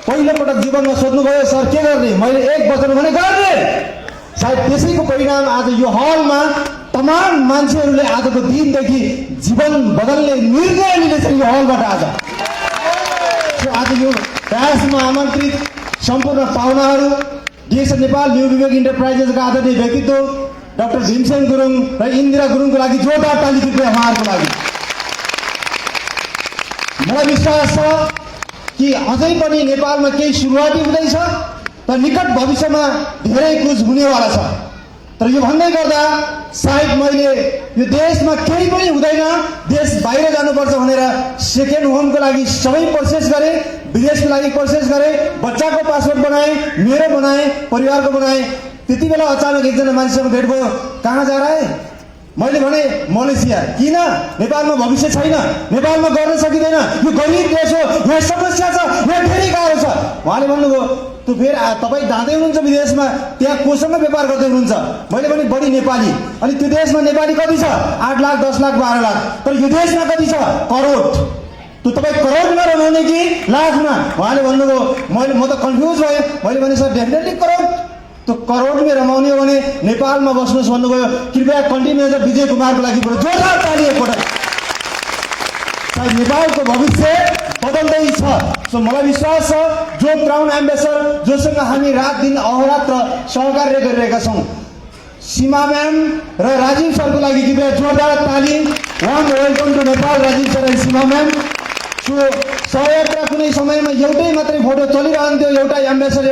पहिलोपटक जीवनमा सोध्नुभयो सर के गर्ने, मैले एक वचन भने गर्ने। सायद त्यसैको परिणाम आज यो हलमा तमाम मान्छेहरूले आजको दिनदेखि जीवन बदल्ने निर्णय लिनेछन् यो हलबाट। आज यो डायसमा आमन्त्रित सम्पूर्ण पाहुनाहरू, डिएसएन नेपाल न्यू विवेक इन्टरप्राइजेसका आदरणीय व्यक्तित्व डाक्टर भीमसेन गुरुङ र इन्दिरा गुरुङको लागि जोरदार ताली कृपया उहाँहरूको लागि। मलाई विश्वास छ कि अझै पनि नेपालमा केही सुरुवाती हुँदैछ, तर निकट भविष्यमा धेरै कुछ हुनेवाला छ। तर यो भन्दै गर्दा सायद मैले यो देशमा केही पनि हुँदैन, देश बाहिर जानुपर्छ भनेर सेकेन्ड होमको लागि सबै प्रोसेस गरेँ, विदेशको लागि प्रोसेस गरेँ, बच्चाको पासपोर्ट बनाएँ, मेरो बनाएँ, परिवारको बनाएँ। त्यति बेला अचानक एकजना मान्छेसँग भेट भयो, कहाँ जा रहा है? मैले भने मलेसिया। किन? नेपालमा भविष्य छैन, नेपालमा गर्न सकिँदैन, यो गरिब देश हो, यहाँ समस्या छ, यहाँ धेरै गाह्रो छ। उहाँले भन्नुभयो त्यो फेरि तपाईँ जाँदै हुनुहुन्छ विदेशमा, त्यहाँ कोसँग व्यापार गर्दै हुनुहुन्छ? मैले भने बढी नेपाली। अनि त्यो देशमा नेपाली कति छ? 8 लाख, 10 लाख, 12 लाख। तर यो देशमा कति छ? करोड। त्यो तपाईँ करोडमा रमाउने कि लाखमा? उहाँले भन्नुभयो, म त कन्फ्युज भएँ। मैले भने सर डेफिनेटली करोड। त्यो करोडमै रमाउने हो भने नेपालमा बस्नुहोस् भन्नुभयो। कृपया कन्टिन्यू विजय कुमारको लागि जोरदार ताली एकपटक। सायद नेपालको भविष्य बदल्दैछ। सो मलाई विश्वास छ जो क्राउन एम्बेसडर जोसँग हामी रात दिन अहोरात्र सहकार्य गरिरहेका छौँ, सीमा म्याम र राजीव सरको लागि कृपया जोरदार ताली। Warm welcome to Nepal Rajiv sir and Seema ma'am. So सहयात्रा कुनै समयमा एउटै मात्रै फोटो चलिरहन्थ्यो, एउटा एम्बेसडर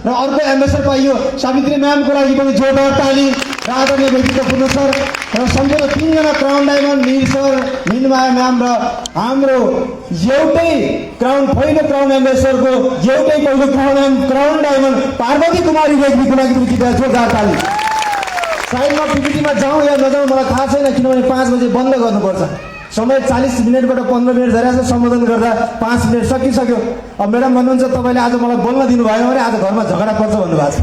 र अर्को एम्बेसडर पाइयो। सावित्री म्यामको लागि पनि जोरदार ताली। र आदरणीय व्यक्तित्वपूर्ण सर र सम्पूर्ण 3 जना क्राउन डायमन्ड, निर सर, मिनमाया म्याम र हाम्रो एउटै पहिलो क्राउन एम्बेसडरको एउटै पहिलो क्राउन डायमन्ड पार्वती कुमारी रेग्मीको लागि पनि जोरदार ताली। सायद म पिपिटीमा जाउँ या नजाउँ मलाई थाहा छैन, किनभने 5 बजे बन्द गर्नुपर्छ। समय 40 मिनटबाट 15 मिनट झरेको छ। सम्बोधन गर्दा 5 मिनट सकिसक्यो। अब म्याडम भन्नुहुन्छ तपाईँले आज मलाई बोल्न दिनु भएन भने आज घरमा झगडा पर्छ भन्नुभएको छ।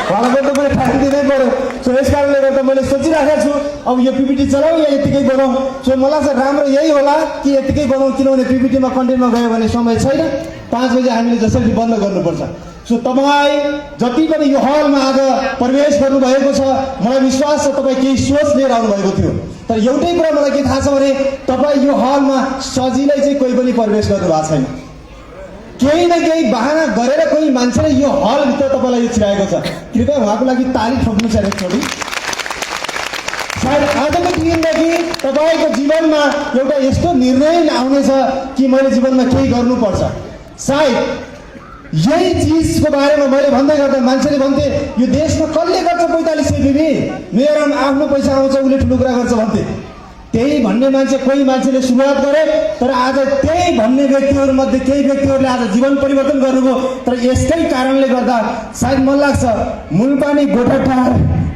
उहाँलाई बोल्नु पनि टाइम दिनै पऱ्यो। सो यस कारणले गर्दा मैले सोचिरहेको छु अब यो पिपिटी चलाउँ या यतिकै बनाउँ। सो मलाई चाहिँ राम्रो यही होला कि यतिकै बनाउँ, किनभने पिपिटीमा कन्टेन्टमा गयो भने समय छैन। 5 बजे हामीले जसरी बन्द गर्नुपर्छ। सो तपाईँ जति पनि यो हलमा आज प्रवेश गर्नुभएको छ, मलाई विश्वास छ तपाईँ केही सोच लिएर आउनुभएको थियो। तर एउटै कुरा मलाई के थाहा छ भने तपाईँ यो हलमा सजिलै चाहिँ कोही पनि प्रवेश गर्नुभएको छैन। केही न केही बहाना गरेर कोही मान्छेले यो हलभित्र तपाईँलाई छिराएको छ। कृपया उहाँको लागि ताली ठोक्नु छ एकचोटि। सायद आजको दिनदेखि तपाईँको जीवनमा एउटा यस्तो निर्णय आउनेछ कि मैले जीवनमा केही गर्नुपर्छ। सायद यही चिजको बारेमा मैले भन्दै गर्दा मान्छेले भन्थे यो देशमा कसले गर्छ 45 सय मेरो आफ्नो पैसा आउँछ उसले ठुलो कुरा गर्छ भन्थे। त्यही भन्ने मान्छे कोही मान्छेले सुरुवात गरे, तर आज त्यही भन्ने व्यक्तिहरूमध्ये केही व्यक्तिहरूले आज जीवन परिवर्तन गर्नुभयो। तर यसकै कारणले गर्दा सायद मलाई लाग्छ मुलपानी गोठाटार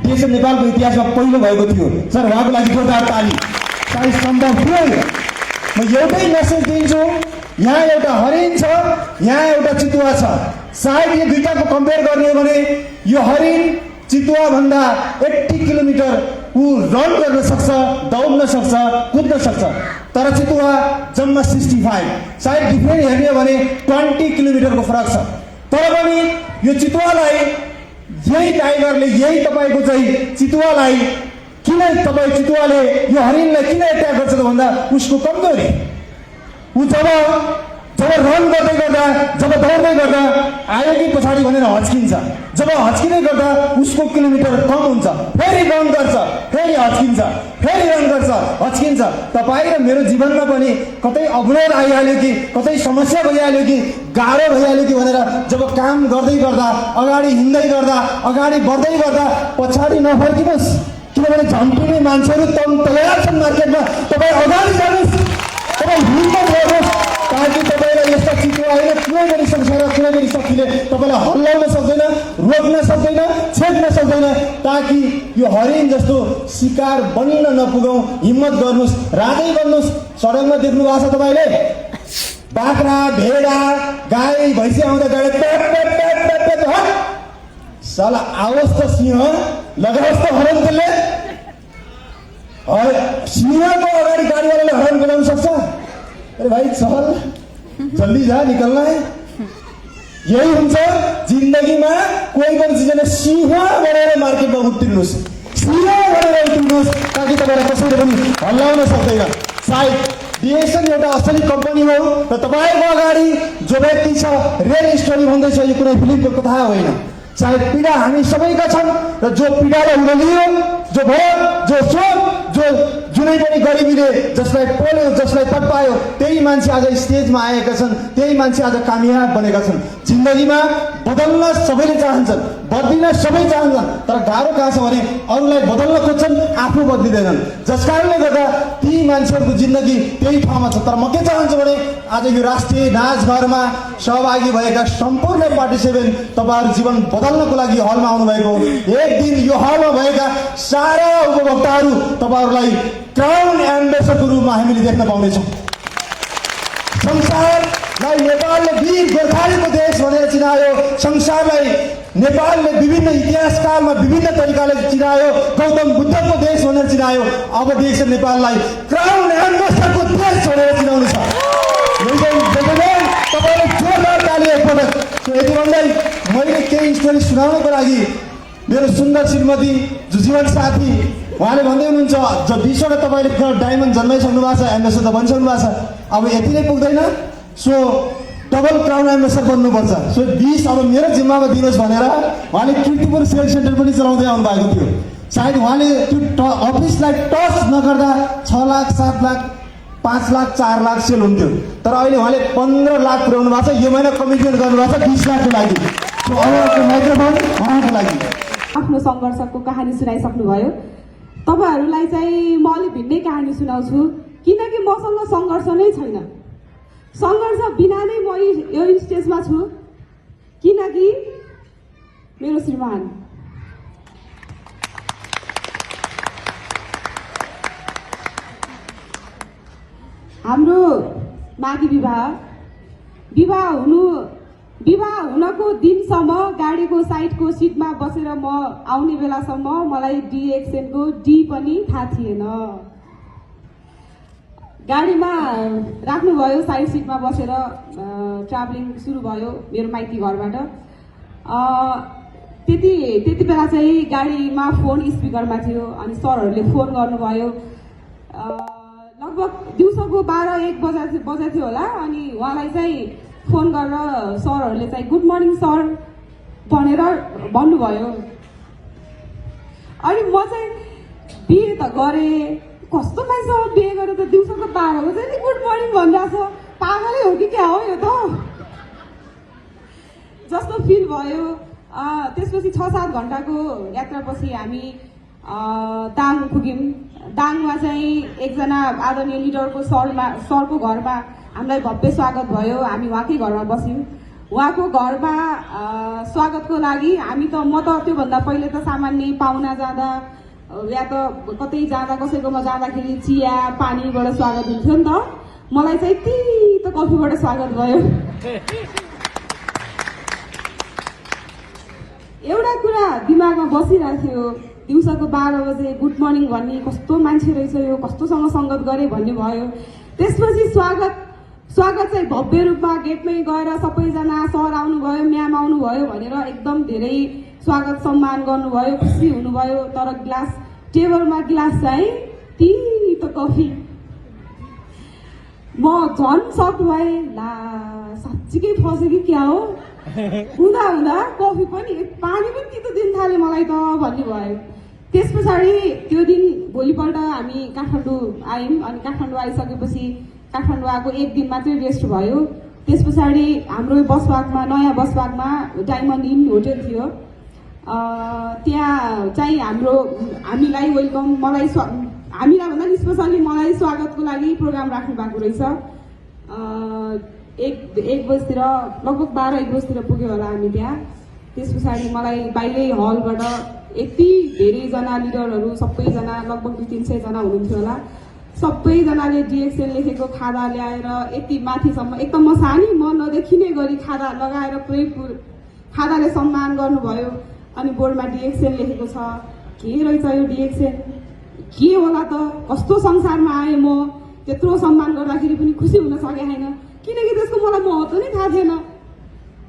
देश नेपालको इतिहासमा पहिलो भएको थियो। सर उहाँको लागि जोरदार ताली। सायद सम्भव थियो। म एउटै मेसेज दिन्छु, यहाँ एउटा हरिण छ, यहाँ एउटा चितुवा छ। सायद यो दुईटाको कम्पेयर गर्ने हो भने यो हरिण चितुवा भन्दा 80 किलोमिटर ऊ रन गर्न सक्छ, दौड्न सक्छ, कुद्न सक्छ। तर चितुवा जम्मा 65। सायद डिफ्रेन्ट हेर्ने हो भने 20 किलोमिटरको फरक छ। तर पनि यो चितुवालाई यही टाइगरले यही तपाईँको चाहिँ चितुवालाई चितुवाले यो हरिणलाई किन एट्याक गर्छ त भन्दा उसको कमजोरी। ऊ जब रन गर्दै गर्दा, जब दौड्दै गर्दा आयो कि पछाडि भनेर हच्किन्छ। जब हच्किँदै गर्दा उसको किलोमिटर कम हुन्छ, फेरि रन गर्छ, फेरि हच्किन्छ, फेरि रन गर्छ, हच्किन्छ। तपाईँ र मेरो जीवनमा पनि कतै अवरोध आइहाल्यो कि कतै समस्या भइहाल्यो कि गाह्रो भइहाल्यो कि भनेर जब काम गर्दै गर्दा, अगाडि हिँड्दै गर्दा, अगाडि बढ्दै गर्दा पछाडि नफर्किनुहोस्, किनभने झम्टिने मान्छेहरू तयार छन् मार्केटमा। तपाईँ अगाडि जानुहोस्, तपाईँ हिम्मत गर्नुहोस्, ताकि तपाईँलाई यस्ता चितुवा होइन कुनै पनि संसार कुनै पनि शक्तिले तपाईँलाई हल्लाउन सक्दैन, रोक्न सक्दैन, छेक्न सक्दैन। ताकि यो हरिण जस्तो शिकार बन्न नपुगौँ। हिम्मत गर्नुहोस्, रातै गर्नुहोस्। सडकमा देख्नु भएको छ तपाईँले बाख्रा, भेडा, गाई, भैँसी आउँदा गाडी साला आओस् त सिंह, लगाओस् त हरण त्यसले। सिंहको अगाडि गाडीवालाले हरण बनाउन सक्छ? अरे भाई चल जल्दी जा, निकलना है। यही हुन्छ जिन्दगीमा कोही पनि चिजले सिंह बनेर मार्केटमा उत्रिनुहोस्, सिंह बनेर उत्रिनुहोस्, ताकि तपाईँलाई कसैले पनि हल्लाउन सक्दैन। सायद डिएक्सन एउटा असली कम्पनी हो र तपाईँको अगाडि जो व्यक्ति छ रियल स्टोरी भन्दैछ, यो कुनै फिल्मको कथा होइन। सायद पीडा हामी सबैका छन् र जो पीडालाई उलियो, जो भयो, जो शोक, जो जुनै पनि गरिबीले जसलाई पोल्यो, जसलाई तडपायो, त्यही मान्छे आज स्टेजमा आएका छन्, त्यही मान्छे आज कामयाब बनेका छन्। जिन्दगीमा बदल्न सबैले चाहन्छन्, बदलिन सबै चाहन्छन्, तर गाह्रो कहाँ छ भने अरूलाई बदल्न खोज्छन्, आफू बदलिँदैनन्। जस कारणले गर्दा ती मान्छेहरूको जिन्दगी त्यही ठाउँमा छ। तर म के चाहन्छु भने आज यो राष्ट्रिय नाचघरमा सहभागी भएका सम्पूर्ण पार्टिसिपेन्ट तपाईँहरू जीवन बदल्नको लागि हलमा आउनुभएको हो। एक दिन यो हलमा भएका सारा उपभोक्ताहरू तपाईँहरूलाई क्राउन एम्बेसडरको रूपमा हामीले देख्न पाउनेछौँ। संसारलाई नेपालले वीर गोर्खालीको देश भनेर चिनायो, संसारलाई नेपालले विभिन्न इतिहासकालमा विभिन्न तरिकाले चिनायो, गौतम बुद्धको देश भनेर चिनायो। अब देश नेपाललाई क्राउन एम्बेसडरको देश भनेर चिनाउनु छ। तपाईँले जोरदार ताली एकपटक। यति भन्दै मैले केही स्टोरी सुनाउनको लागि मेरो सुन्दर श्रीमती जो जीवन साथी उहाँले भन्दै हुनुहुन्छ, जो 20वटा तपाईँले डायमन्ड जन्माइसक्नु भएको छ, एम्बेसडर त बनिसक्नु भएको छ, अब यति नै पुग्दैन, सो डबल क्राउन एम्बेसडर बन्नुपर्छ। सो 20 अब मेरो जिम्मामा दिनुहोस् भनेर उहाँले कीर्तिपुर सेल सेन्टर पनि चलाउँदै आउनु भएको थियो। सायद उहाँले त्यो अफिसलाई टच नगर्दा 6 लाख, 7 लाख, 5 लाख, 4 लाख सेल हुन्थ्यो, तर अहिले उहाँले 15 लाख पुर्याउनु भएको छ। यो महिना कमिटमेन्ट गर्नुभएको छ 20 लाखको लागि। सो अब माइक्रोफोन उहाँको लागि। आफ्नो सङ्घर्षको कहानी सुनाइसक्नुभयो। तपाईँहरूलाई चाहिँ म अलि भिन्नै कहानी सुनाउँछु, किनकि मसँग सङ्घर्ष नै छैन। सङ्घर्ष बिना नै म यो स्टेजमा छु, किनकि मेरो श्रीमान हाम्रो माघी विवाह हुनको दिनसम्म गाडीको साइडको सिटमा बसेर म आउने बेलासम्म मलाई डिएक्सएनको डी पनि थाहा थिएन। गाडीमा राख्नुभयो, साइड सिटमा बसेर ट्राभलिङ सुरु भयो मेरो माइती घरबाट। त्यति बेला चाहिँ गाडीमा फोन स्पिकरमा थियो, अनि सरहरूले फोन गर्नुभयो। लगभग दिउँसोको 12-1 बजे थियो होला। अनि उहाँलाई चाहिँ फोन गरेर सरहरूले चाहिँ गुड मर्निङ सर भनेर भन्नुभयो। अनि म चाहिँ बिहे त गरेँ, कस्तो मान्छे बिहे गरेर त दिउँसोको 12 बजे नि गुड मर्निङ भनिरहेको छ, पागलै हो कि क्या हो यो त जस्तो फिल भयो। त्यसपछि 6-7 घन्टाको यात्रापछि हामी दाङ पुग्यौँ। दाङमा चाहिँ एकजना आदरणीय लिडरको सरको घरमा हामीलाई भव्य स्वागत भयो। हामी उहाँकै घरमा बस्यौँ। उहाँको घरमा स्वागतको लागि म त त्योभन्दा पहिले त सामान्य पाहुना जाँदा या त कतै जाँदा कसैकोमा जाँदाखेरि चिया पानीबाट स्वागत हुन्थ्यो नि त, मलाई चाहिँ त कफीबाट स्वागत भयो। एउटा कुरा दिमागमा बसिरहेको थियो, दिउँसोको 12 बजे गुड मर्निङ भन्ने कस्तो मान्छे रहेछ यो, कस्तोसँग सङ्गत गरेँ भन्ने भयो। त्यसपछि स्वागत चाहिँ भव्य रूपमा गेटमै गएर सबैजना सर आउनुभयो, म्याम आउनुभयो भनेर एकदम धेरै स्वागत सम्मान गर्नुभयो, खुसी हुनुभयो। तर टेबलमा गिलास चाहिँ त कफी। म झन् सक भएँ, ला साँच्चीकै फसेँ कि क्या हो, हुँदा कफी पनि पानी पनि तितो दिन थाल्यो मलाई त भन्ने भयो। त्यस पछाडि त्यो दिन भोलिपल्ट हामी काठमाडौँ आयौँ। अनि काठमाडौँ आइसकेपछि काठमाडौँ आएको 1 दिन मात्रै रेस्ट भयो। त्यस पछाडि हाम्रो नयाँ बसभागमा डायमन्ड इन होटेल थियो। त्यहाँ चाहिँ हामीलाई वेलकम, हामीलाई भन्दा नि स्पेसली मलाई स्वागतको लागि प्रोग्राम राख्नु भएको रहेछ। 1 बजीतिर लगभग 12-1 बजीतिर पुग्यो होला हामी त्यहाँ। त्यस पछाडि मलाई बाहिरै हलबाट यति धेरैजना लिडरहरू, सबैजना लगभग 200-300 जना हुनुहुन्थ्यो होला, सबैजनाले डिएक्सएल लेखेको खादा ल्याएर यति माथिसम्म, एकदम म सानी म नदेखिने गरी खादा लगाएर पुरै खादाले सम्मान गर्नुभयो। अनि बोर्डमा डिएक्सएल लेखेको छ। के रहेछ यो डिएक्सएल, के होला त, कस्तो संसारमा आएँ म, त्यत्रो सम्मान गर्दाखेरि पनि खुसी हुन सकेँ छैन, किनकि त्यसको मलाई महत्त्व नै थाहा थिएन।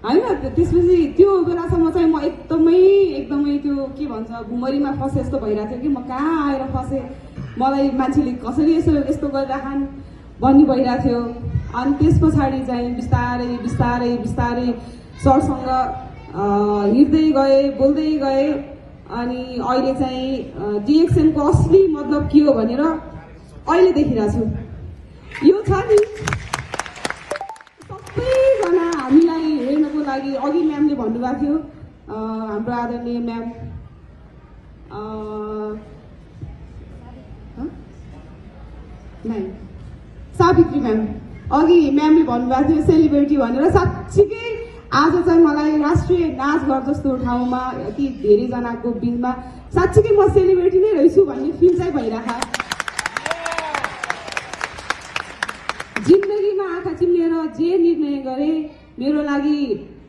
होइन त्यसपछि त्यो बेलासम्म चाहिँ म एकदमै त्यो के भन्छ भुमरीमा फसेँ जस्तो भइरहेको थियो कि म कहाँ आएर फसेँ, मलाई मान्छेले कसरी यस्तो गरिराखन् भन्ने भइरहेको थियो। अनि त्यस पछाडि चाहिँ बिस्तारै बिस्तारै बिस्तारै सरसँग हिँड्दै गएँ, बोल्दै गएँ। अनि अहिले चाहिँ डिएक्सएनको असली मतलब के हो भनेर अहिले देखिरहेको छु। यो छ नि सबैजना हामीलाई हेर्नको लागि अघि म्यामले भन्नुभएको थियो, हाम्रो आदरणीय म्याम सावित्री म्याम, अघि म्यामले भन्नुभएको थियो सेलिब्रेटी भनेर। साँच्चीकै आज चाहिँ मलाई राष्ट्रिय नाचघर जस्तो ठाउँमा यति धेरैजनाको बिचमा साँच्चीकै म सेलिब्रेटी नै रहेछु भन्ने फिल चाहिँ भइरहेको। जिन्दगीमा आँखा चिम्लेर जे निर्णय गरे मेरो लागि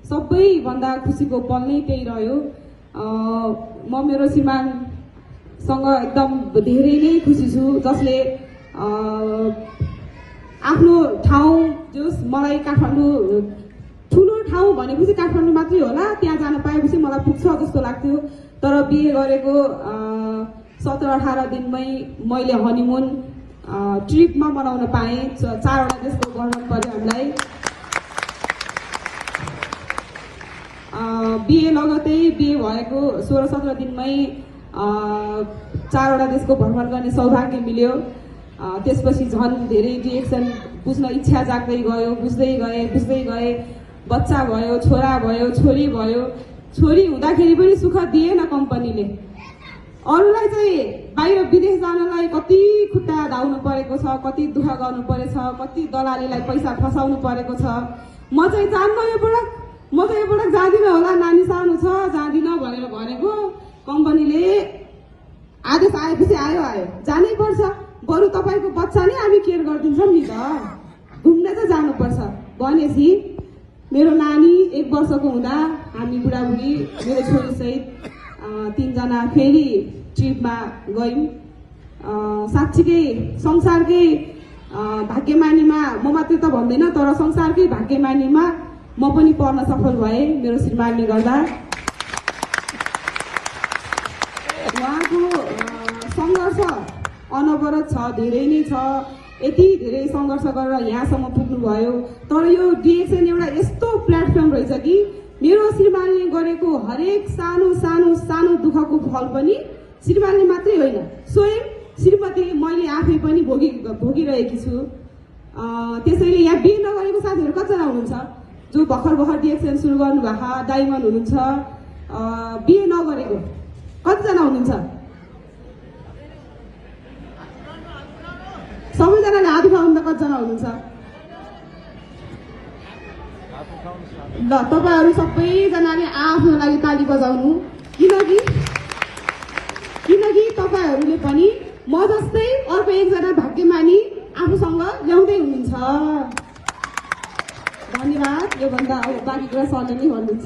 सबैभन्दा खुसीको पल नै त्यही रह्यो। म मेरो श्रीमानसँग एकदम धेरै नै खुसी छु, जसले आफ्नो ठाउँ जस मलाई काठमाडौँ ठुलो ठाउँ भनेपछि काठमाडौँ मात्रै होला, त्यहाँ जान पाएपछि मलाई पुग्छ जस्तो लाग्थ्यो। तर बिहे गरेको 17-18 दिनमै मैले हनीमुन ट्रिपमा मनाउन पाएँ। 4वटा देशको भ्रमण पर्यो हामीलाई। बिहे लगतै बिहे भएको 16-17 दिनमै 4वटा देशको भ्रमण गर्ने सौभाग्य मिल्यो। त्यसपछि झन् धेरै डिएक्सन बुझ्न इच्छा जाग्दै गयो, बुझ्दै गए। बच्चा भयो, छोरा भयो, छोरी भयो। छोरी हुँदाखेरि पनि सुख दिएन कम्पनीले। अरूलाई चाहिँ बाहिर विदेश जानलाई कति खुट्टा धाउनु परेको छ, कति दुःख गर्नु परेछ, कति दलालीलाई पैसा फसाउनु परेको छ। म चाहिँ जान्न यो पटक जाँदिनँ होला, नानी सानो छ जाँदिनँ भनेर भनेको कम्पनीले आदेश आएपछि आयो जानै पर्छ। बरु तपाईँको बच्चा नै हामी केयर गरिदिन्छौँ नि त, घुम्न त जानुपर्छ भनेपछि मेरो नानी 1 वर्षको हुँदा हामी बुढाबुढी मेरो छोरीसहित 3 जना फेरि ट्रिपमा गयौँ। साँच्चीकै संसारकै भाग्यमानीमा म मात्रै त भन्दैन, तर संसारकै भाग्यमानीमा म पनि पर्न सफल भएँ मेरो श्रीमानले गर्दा। उहाँको सङ्घर्ष अनवरत छ, धेरै नै छ। यति धेरै सङ्घर्ष गरेर यहाँसम्म पुग्नुभयो। तर यो डिएक्सन एउटा यस्तो प्लेटफर्म रहेछ कि मेरो श्रीमानले गरेको हरेक सानो दुःखको फल पनि श्रीमानले मात्रै होइन, स्वयं श्रीमती मैले आफै पनि भोगिरहेकी छु। त्यसैले यहाँ बिहे नगरेको साथीहरू कतिजना हुनुहुन्छ जो भर्खर डिएक्सन सुरु गर्नुभएको डायमन्ड हुनुहुन्छ, बिहे नगरेको कतिजना हुनुहुन्छ? सबैजनाले हात उठाउनु त कतिजना हुनुहुन्छ? ल तपाईँहरू सबैजनाले आफ्नो लागि ताली बजाउनु, किनकि तपाईँहरूले पनि म जस्तै अर्को एकजना भाग्यमानी आफूसँग ल्याउँदै हुनुहुन्छ। धन्यवाद। योभन्दा अब बाँकी कुरा सरले नै भन्नुहुन्छ।